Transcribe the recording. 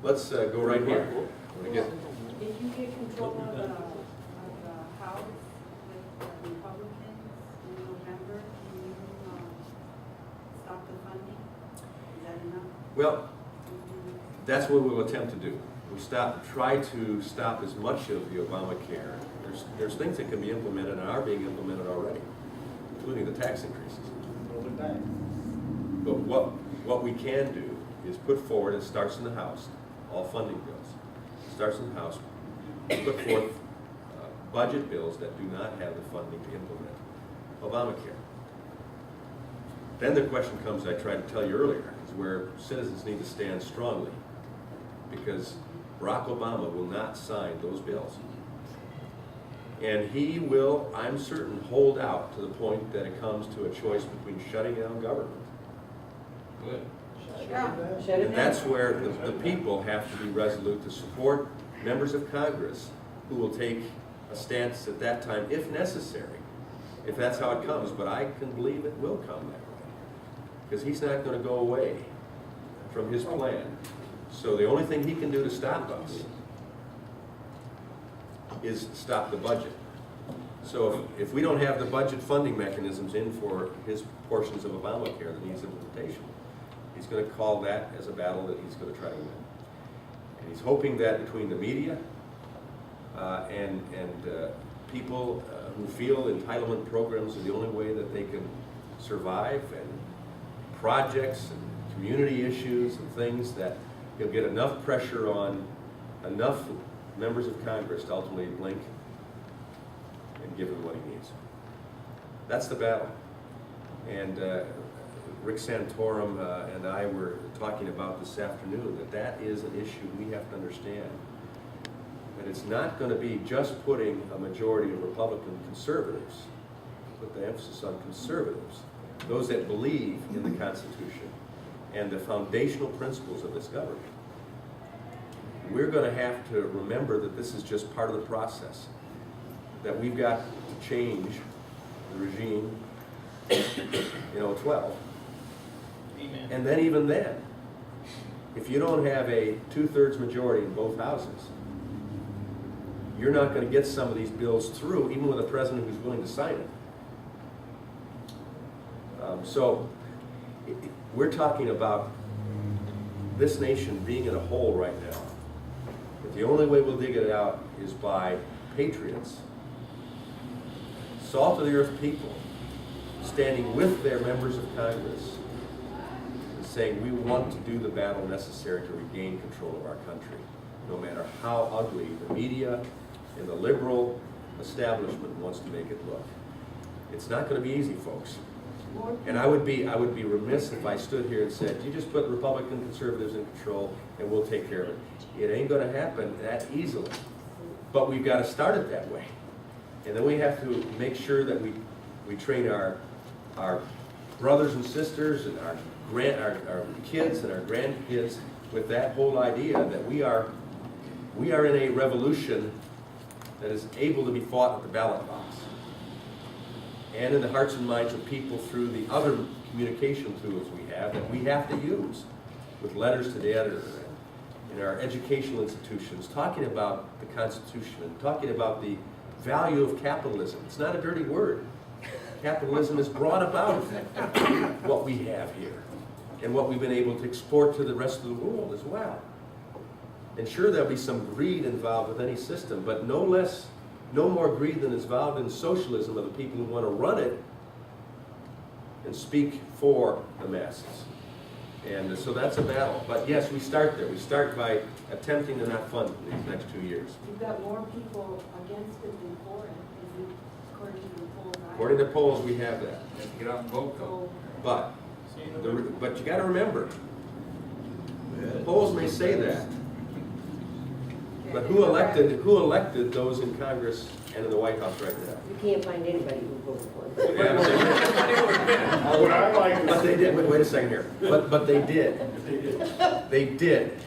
let's go right here. Again, If you get control of the House with the Republicans in November, can you stop the funding? Is that enough? well, that's what we'll attempt to do. We try to stop as much of the Obamacare. There's things that can be implemented and are being implemented already, including the tax increases. But what we can do is put forward, it starts in the House, all funding bills. It starts in the House, put forth budget bills that do not have the funding to implement Obamacare. Then the question comes, I tried to tell you earlier, is where citizens need to stand strongly, because Barack Obama will not sign those bills. And he will, I'm certain, hold out to the point that it comes to a choice between shutting down government. Good. And that's where the people have to be resolute to support members of Congress who will take a stance at that time, if necessary, if that's how it comes. But I can believe it will come that way, because he's not going to go away from his plan. So the only thing he can do to stop us is stop the budget. So if we don't have the budget funding mechanisms in for his portions of Obamacare that needs implementation, he's going to call that as a battle that he's going to try to win. And he's hoping that between the media and people who feel entitlement programs are the only way that they can survive, and projects and community issues and things, that he'll get enough pressure on enough members of Congress to ultimately blink and give him what he needs. That's the battle. And Rick Santorum and I were talking about this afternoon that is an issue we have to understand. That it's not going to be just putting a majority of Republican conservatives, put the emphasis on conservatives, those that believe in the Constitution and the foundational principles of this government. We're going to have to remember that this is just part of the process, that we've got to change the regime in 12. Amen. And then even then, if you don't have a 2/3 majority in both houses, you're not going to get some of these bills through, even with a president who's willing to sign it. So we're talking about this nation being in a hole right now. But the only way we'll dig it out is by patriots, salt of the earth people, standing with their members of Congress and saying we want to do the battle necessary to regain control of our country, no matter how ugly the media and the liberal establishment wants to make it look. It's not going to be easy, folks. And I would be remiss if I stood here and said, you just put Republican conservatives in control and we'll take care of it. It ain't going to happen that easily. But we've got to start it that way. And then we have to make sure that we train our brothers and sisters and our kids and our grandkids with that whole idea that we are in a revolution that is able to be fought at the ballot box and in the hearts and minds of people through the other communication tools we have that we have to use, with letters to the editor and in our educational institutions, talking about the Constitution and talking about the value of capitalism. It's not a dirty word. Capitalism has brought about what we have here and what we've been able to export to the rest of the world as well. And sure, there'll be some greed involved with any system, but no more greed than is involved in socialism of the people who want to run it and speak for the masses. And so that's a battle. But yes, we start there. We start by attempting to not fund these next 2 years. You've got more people against it than for it, is it, according to the polls? According to polls, we have that. You have to get out and vote, though. But you got to remember, the polls may say that. But who elected those in Congress and in the White House right now? You can't find anybody who voted for it. But they did. Wait a second here. But they did. They did.